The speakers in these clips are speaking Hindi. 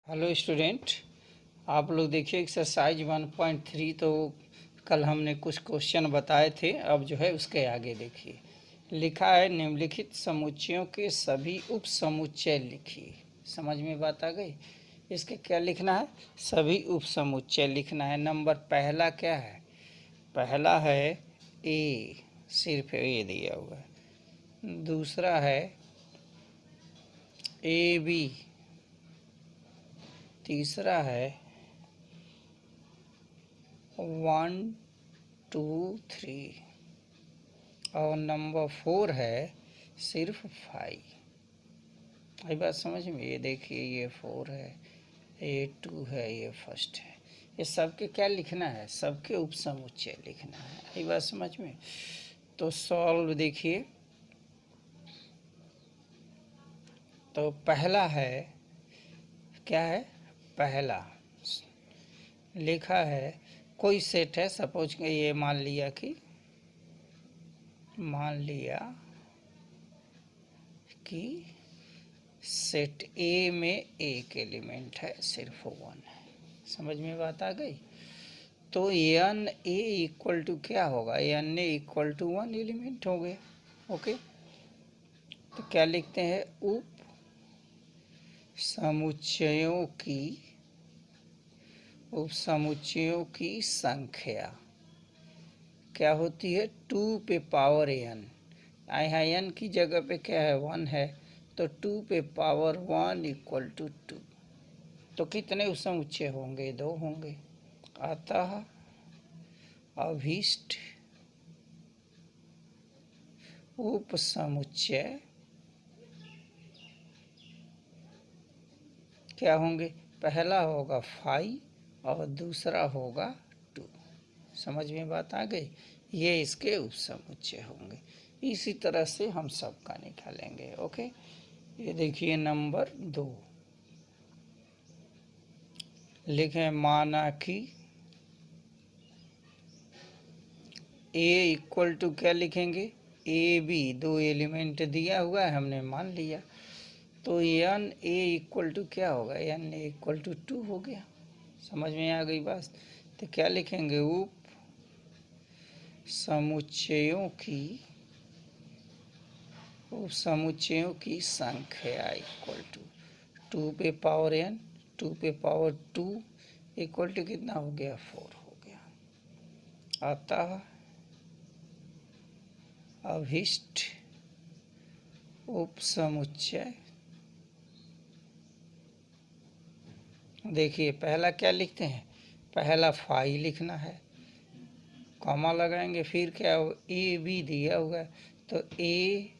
हेलो स्टूडेंट, आप लोग देखिए एक्सरसाइज 1.3। तो कल हमने कुछ क्वेश्चन बताए थे, अब जो है उसके आगे देखिए। लिखा है निम्नलिखित समुच्चयों के सभी उप समुच्चय लिखिए। समझ में बात आ गई? इसके क्या लिखना है? सभी उप समुच्चय लिखना है। नंबर पहला क्या है? पहला है ए, सिर्फ ए दिया हुआ है। दूसरा है ए बी। तीसरा है 1 2 3 और नंबर 4 है सिर्फ 5। आई बात समझ में? ये देखिए, ये 4 है, ये 2 है, ये फर्स्ट है। ये सबके क्या लिखना है? सबके उपसमुच्चय लिखना है। आई बात समझ में? तो सॉल्व देखिए। तो पहला है, क्या है? पहला लिखा है कोई सेट है। सपोज ये मान लिया कि सेट ए में एक एलिमेंट है, सिर्फ 1 है। समझ में बात आ गई? तो एन ए इक्वल टू क्या होगा? N A equal to 1 element हो गया। ओके, तो क्या लिखते हैं? उप समुच्चयों की संख्या क्या होती है? 2 पे पावर एन। यहाँ एन की जगह पे क्या है? 1 है, तो 2 पे पावर 1 इक्वल टू 2। तो कितने उपसमुच्चय होंगे? 2 होंगे। अतः अभीष्ट उपसमुच्चय क्या होंगे? पहला होगा 5 और दूसरा होगा 2। समझ में बात आ गई? ये इसके उपसमुच्चय होंगे। इसी तरह से हम सबका निकालेंगे। ओके, ये देखिए नंबर 2 लिखें। माना कि ए इक्वल टू क्या लिखेंगे? A B. 2 एलिमेंट दिया हुआ है, हमने मान लिया। तो एन ए इक्वल टू क्या होगा? एन ए इक्वल टू 2 हो गया। समझ में आ गई बात? तो क्या लिखेंगे? उप समुच्चयों की संख्या इक्वल टू 2 पे पावर एन, 2 पे पावर 2 इक्वल टू कितना हो गया? 4 हो गया। अतः अभीष्ट उपसमुच्चय, देखिए पहला क्या लिखते हैं? पहला 5 लिखना है, कॉमा लगाएंगे। फिर क्या हो? ए बी दिया हुआ है, तो ए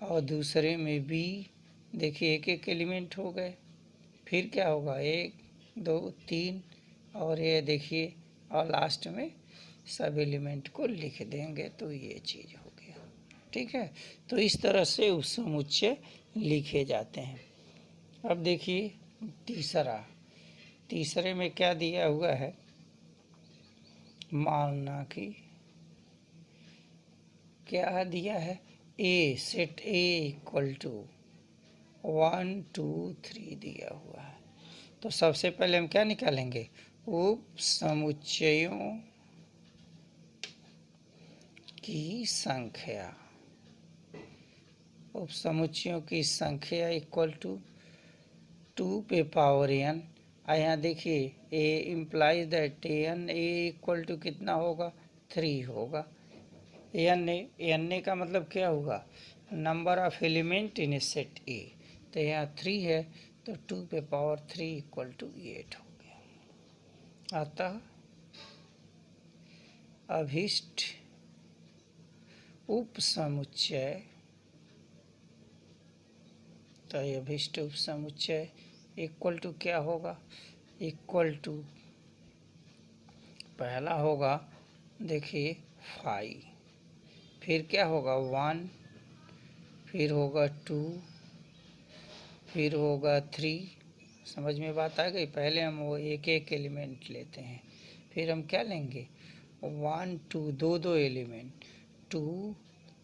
और दूसरे में बी। देखिए एक एक एलिमेंट हो गए। फिर क्या होगा? 1 2 3 और ये देखिए, और लास्ट में सब एलिमेंट को लिख देंगे, तो ये चीज़ हो गया। ठीक है, तो इस तरह से उपसमुच्चय लिखे जाते हैं। अब देखिए तीसरे में क्या दिया हुआ है? मानना कि क्या दिया है? ए, सेट ए इक्वल टू 1 2 3 दिया हुआ है। तो सबसे पहले हम क्या निकालेंगे? उप समुच्चयों की संख्या। उप समुच्चयों की संख्या इक्वल टू 2 पे पावर एन। यहाँ देखिए A implies that N A equal to कितना होगा? 3 होगा। एन ए का मतलब क्या होगा? Number of element in A set ए। तो यहाँ 3 है, तो 2 पे पावर 3 इक्वल टू 8 हो गया। अतः अभीष्ट उपसमुच्चय, तो ये अभीष्ट उपसमुच्चय इक्वल टू क्या होगा? इक्वल टू पहला होगा, देखिए 5, फिर क्या होगा? 1, फिर होगा 2, फिर होगा 3। समझ में बात आ गई? पहले हम वो एक एक एलिमेंट लेते हैं, फिर हम क्या लेंगे? 1 2 दो दो एलिमेंट, 2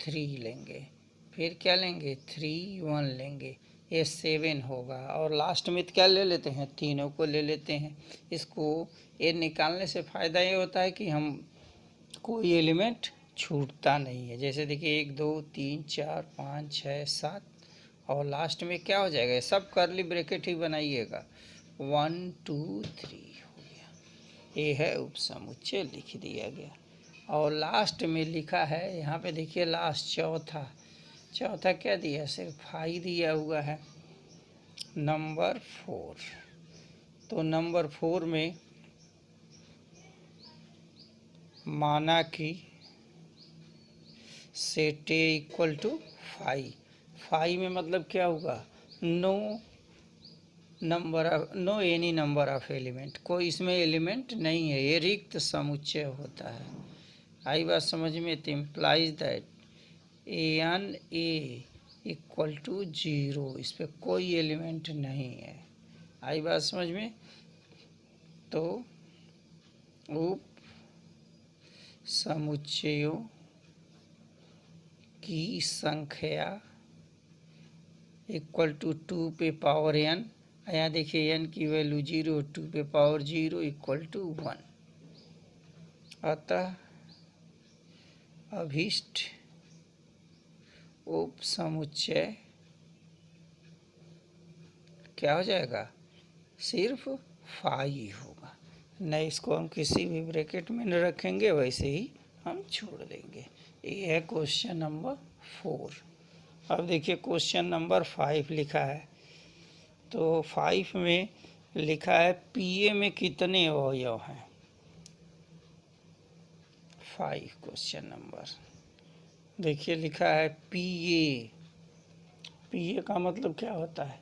3 लेंगे, फिर क्या लेंगे? 3 1 लेंगे, ये 7 होगा। और लास्ट में क्या ले लेते हैं, तीनों को ले लेते हैं। इसको ये निकालने से फ़ायदा ये होता है कि हम कोई एलिमेंट छूटता नहीं है। जैसे देखिए 1 2 3 4 5 6 7 और लास्ट में क्या हो जाएगा, सब करली ब्रैकेट ही बनाइएगा, 1 2 3 हो गया। ये है उपसमुच्चय, लिख दिया गया। और लास्ट में लिखा है यहाँ पे देखिए लास्ट चौथा क्या दिया, सिर्फ फाई दिया हुआ है, नंबर 4। तो नंबर 4 में माना कि set A equal to phi में मतलब क्या होगा, no any number of element, कोई इसमें एलिमेंट नहीं है, ये रिक्त समुच्चय होता है। आई बात समझ में, तो implies that N A equal to 0, इस पर कोई एलिमेंट नहीं है। आई बात समझ में। तो उप समुच्चयों की संख्या इक्वल टू 2 पे पावर n, यहाँ देखिए n की वैल्यू 0, 2 पे पावर 0 इक्वल टू 1। अतः अभीष्ट उप समुच्चय क्या हो जाएगा, सिर्फ फाई होगा। नहीं, इसको हम किसी भी ब्रैकेट में न रखेंगे, वैसे ही हम छोड़ देंगे। ये है क्वेश्चन नंबर 4। अब देखिए क्वेश्चन नंबर 5 लिखा है। तो 5 में लिखा है पीए में कितने अवयव हैं। 5 क्वेश्चन नंबर देखिए लिखा है पीए का मतलब क्या होता है,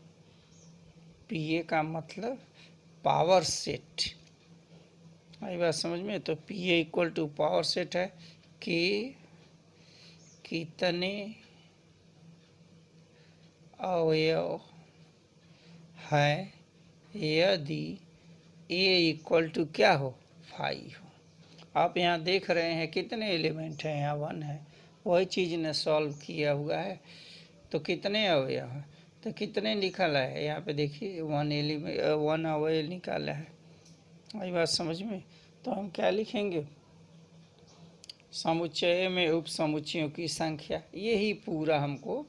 पीए का मतलब पावर सेट। आई बात समझ में। तो पीए इक्वल टू पावर सेट है कि कितने अवयव है यदि ए इक्वल टू क्या हो, 5 हो। आप यहाँ देख रहे हैं कितने एलिमेंट हैं, यहाँ 1 है, वही चीज़ ने सॉल्व किया हुआ है। तो कितने अवयव हैं, तो कितने निकाला है, यहाँ पे देखिए 1 अवयव निकाला है। वही बात समझ में। तो हम क्या लिखेंगे, समुच्चय में उप समुच्चयों की संख्या, यही पूरा हमको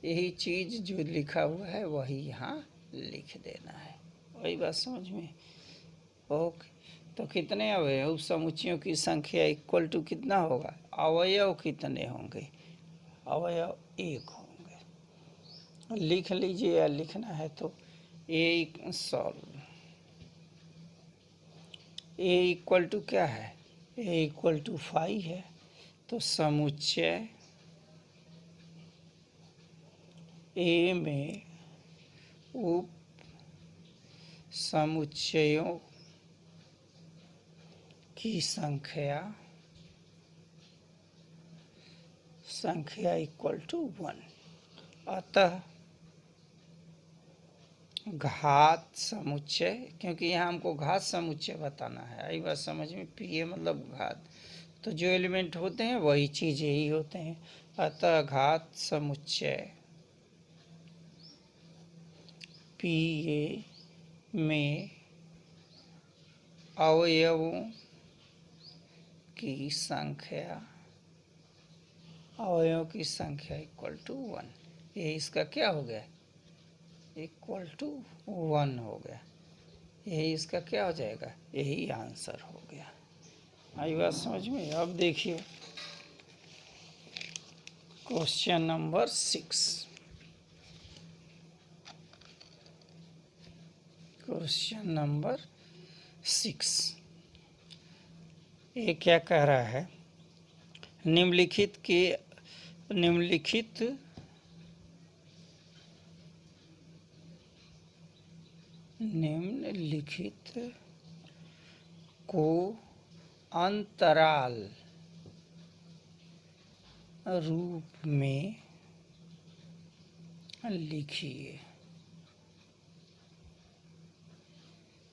यही चीज़ जो लिखा हुआ है वही यहाँ लिख देना है। वही बात समझ में। ओके, तो कितने अवयव, उप समुच्चयों की संख्या इक्वल टू कितना होगा, अवयव कितने होंगे, अवयव 1 होंगे। लिख लीजिए, या लिखना है तो A solve, A equal to क्या है, ए इक्वल टू 5 है। तो समुच्चय ए में उप समुच्चयों की संख्या इक्वल टू 1। अतः घात समुच्चय, क्योंकि यहाँ हमको घात समुच्चय बताना है। आई बात समझ में, पीए मतलब घात, तो जो एलिमेंट होते हैं वही चीज़ यही होते हैं। अतः घात समुच्चय पीए में अवयवों की संख्या इक्वल टू 1। ये इसका क्या हो गया, इक्वल टू 1 हो गया। यही इसका क्या हो जाएगा, यही आंसर हो गया। आई बात समझ में। अब देखिए क्वेश्चन नंबर 6। क्वेश्चन नंबर 6 ये क्या कह रहा है, निम्नलिखित को अंतराल रूप में लिखिए।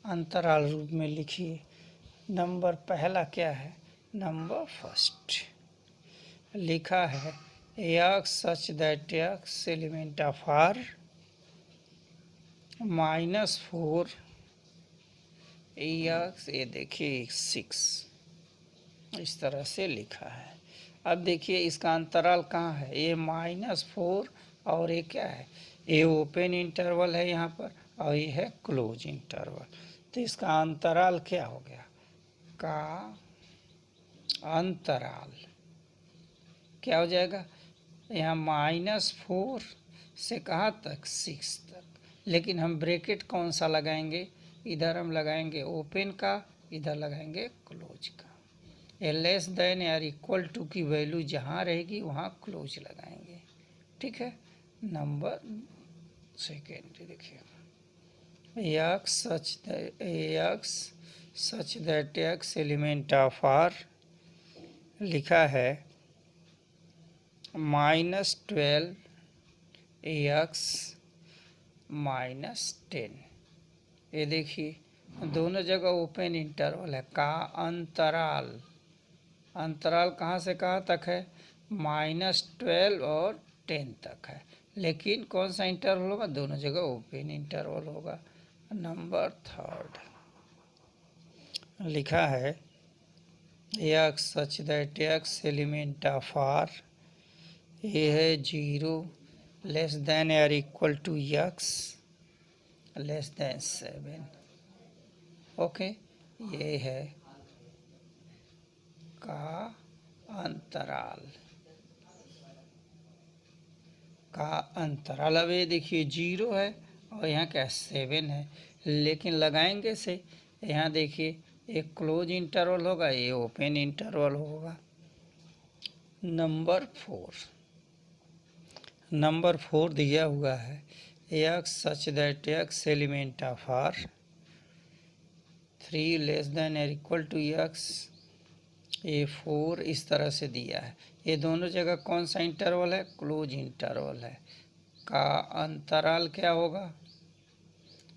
अंतराल रूप में लिखिए। नंबर पहला क्या है, नंबर फर्स्ट लिखा है x such that x element of R -4 x, ये देखिए 6, इस तरह से लिखा है। अब देखिए इसका अंतराल कहाँ है, ये -4 और ये क्या है, ये ओपन इंटरवल है यहाँ पर और ये है क्लोज इंटरवल। तो इसका अंतराल क्या हो गया, का अंतराल क्या हो जाएगा, यहाँ -4 से कहाँ तक, 6 तक। लेकिन हम ब्रैकेट कौन सा लगाएंगे, इधर हम लगाएंगे ओपन का, इधर लगाएंगे क्लोज का। ए लेस देन या इक्वल टू की वैल्यू जहाँ रहेगी वहाँ क्लोज लगाएंगे, ठीक है। नंबर सेकेंड देखिए, x such that x element of R लिखा है -12 एक्स -10। ये देखिए दोनों जगह ओपन इंटरवल है, का अंतराल, अंतराल कहाँ से कहाँ तक है, -12 और 10 तक है। लेकिन कौन सा इंटरवल होगा, दोनों जगह ओपन इंटरवल होगा। नंबर थर्ड लिखा है x such that x element of R, ये है 0 लेस देन और equal to x less than 7। Okay, ये है का अंतराल, का अंतराल। अब ये देखिए 0 है और यहाँ क्या 7 है, लेकिन लगाएंगे से यहाँ देखिए एक क्लोज इंटरवल होगा, ये ओपन इंटरवल होगा। नंबर 4 दिया हुआ है x such that x element of R 3 less than और इक्वल टू एक्स, ये 4 इस तरह से दिया है। ये दोनों जगह कौन सा इंटरवल है, क्लोज इंटरवल है। का अंतराल क्या होगा,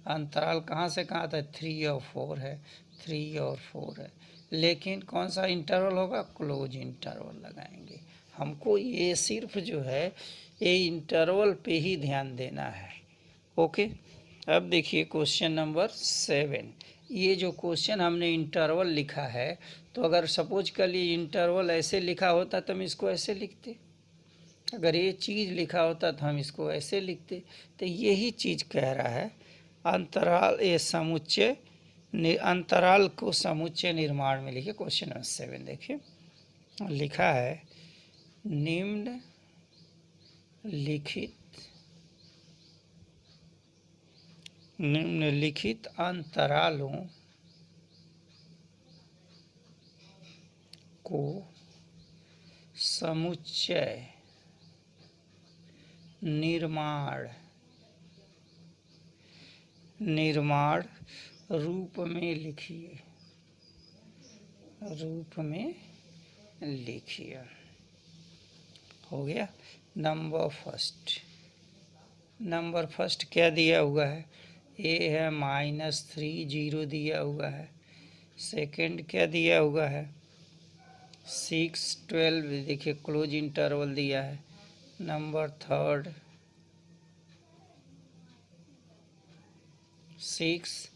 अंतराल कहाँ से कहाँ तक, 3 और 4 है, 3 और 4 है। लेकिन कौन सा इंटरवल होगा, क्लोज इंटरवल लगाएंगे। हमको ये सिर्फ जो है ये इंटरवल पे ही ध्यान देना है। ओके, अब देखिए क्वेश्चन नंबर 7। ये जो क्वेश्चन हमने इंटरवल लिखा है, तो अगर सपोज कर लिए इंटरवल ऐसे लिखा होता तो हम इसको ऐसे लिखते, अगर ये चीज़ लिखा होता तो हम इसको ऐसे लिखते। तो यही चीज़ कह रहा है, अंतराल ये समुच्चय, अंतराल को समुच्चय निर्माण में लिखिए। क्वेश्चन नंबर 7 देखिए, लिखा है निम्नलिखित अंतरालों को समुच्चय निर्माण रूप में लिखिए, हो गया। नंबर फर्स्ट क्या दिया हुआ है, ये है -3 0 दिया हुआ है। सेकंड क्या दिया हुआ है, 6 12, देखिए क्लोज इंटरवल दिया है। नंबर थर्ड 6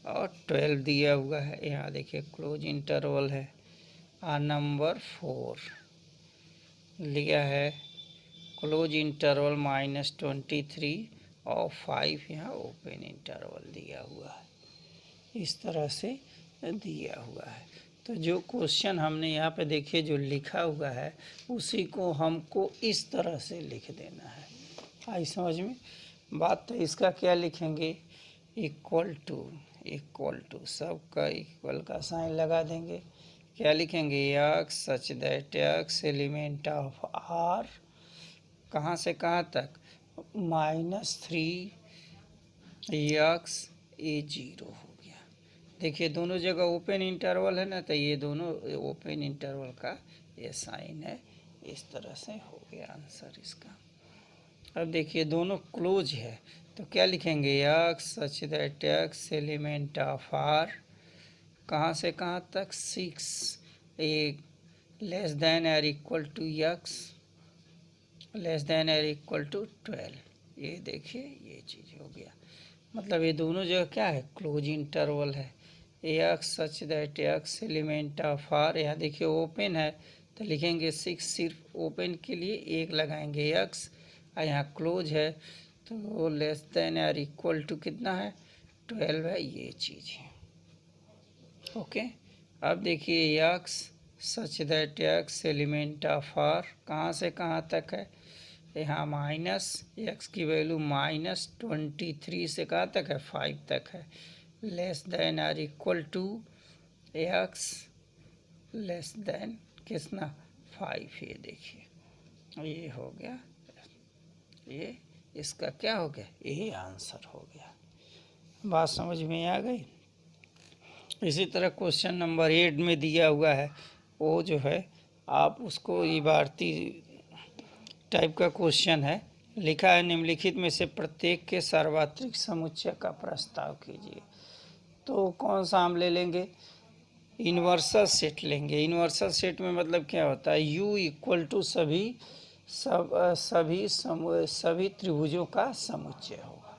और 12 दिया हुआ है, यहाँ देखिए क्लोज इंटरवल है। और नंबर 4 लिया है क्लोज इंटरवल -23 और 5 यहाँ ओपन इंटरवल दिया हुआ है, इस तरह से दिया हुआ है। तो जो क्वेश्चन हमने यहाँ पे देखिए जो लिखा हुआ है उसी को हमको इस तरह से लिख देना है। आई समझ में बात। तो इसका क्या लिखेंगे, इक्वल टू सबका इक्वल का साइन लगा देंगे। क्या लिखेंगे, x such that x element of R कहाँ से कहाँ तक, -3 एक्स, ये 0 हो गया। देखिए दोनों जगह ओपन इंटरवल है ना, तो ये दोनों ओपन इंटरवल का ये साइन है, इस तरह से हो गया आंसर इसका। अब देखिए दोनों क्लोज है, तो क्या लिखेंगे, x such that x element of R कहाँ से कहाँ तक, 6, एक लेस देन और equal to x less than और इक्वल टू 12। ये देखिए ये चीज़ हो गया। मतलब ये दोनों जगह क्या है, क्लोज इंटरवल है। X such that x element of R, यहाँ देखिए ओपन है तो लिखेंगे 6, सिर्फ ओपन के लिए एक लगाएंगे एक्स, और यहाँ क्लोज है तो less than or equal to कितना है, 12 है, ये चीज़ है। ओके, अब देखिए x such that x element of R कहाँ से कहाँ तक है, यहाँ माइनस एक्स की वैल्यू -23 से कहाँ तक है, 5 तक है, less than or equal to x less than कितना 5, ये देखिए ये हो गया, ये इसका क्या हो गया, यही आंसर हो गया। बात समझ में आ गई। इसी तरह क्वेश्चन नंबर 8 में दिया हुआ है, वो जो है आप उसको इबारती टाइप का क्वेश्चन है, लिखा है निम्नलिखित में से प्रत्येक के सार्वत्रिक समुच्चय का प्रस्ताव कीजिए। तो कौन सा हम ले लेंगे, यूनिवर्सल सेट लेंगे। यूनिवर्सल सेट में मतलब क्या होता है, U इक्वल टू सभी त्रिभुजों का समुच्चय होगा।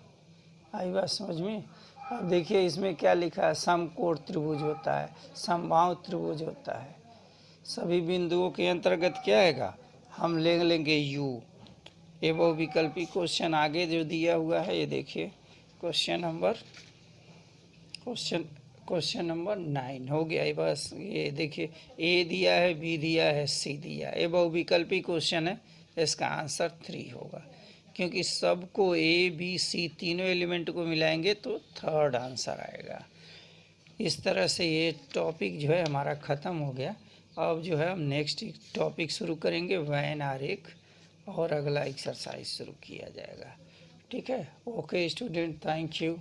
आई बात समझ में। अब देखिए इसमें क्या लिखा है, समकोण त्रिभुज होता है, समबाहु त्रिभुज होता है, सभी बिंदुओं के अंतर्गत क्या आएगा, हम ले लेंगे U। ये बहुविकल्पी क्वेश्चन आगे जो दिया हुआ है, ये देखिए क्वेश्चन नंबर 9 हो गया। ये बस ये देखिए A दिया है, B दिया है, C दिया है। ये बहुविकल्पी क्वेश्चन है, इसका आंसर 3 होगा, क्योंकि सबको A B C तीनों एलिमेंट को मिलाएंगे तो थर्ड आंसर आएगा। इस तरह से ये टॉपिक जो है हमारा ख़त्म हो गया। अब जो है हम नेक्स्ट टॉपिक शुरू करेंगे, वैन आरेख, और अगला एक्सरसाइज शुरू किया जाएगा। ठीक है, ओके स्टूडेंट, थैंक यू।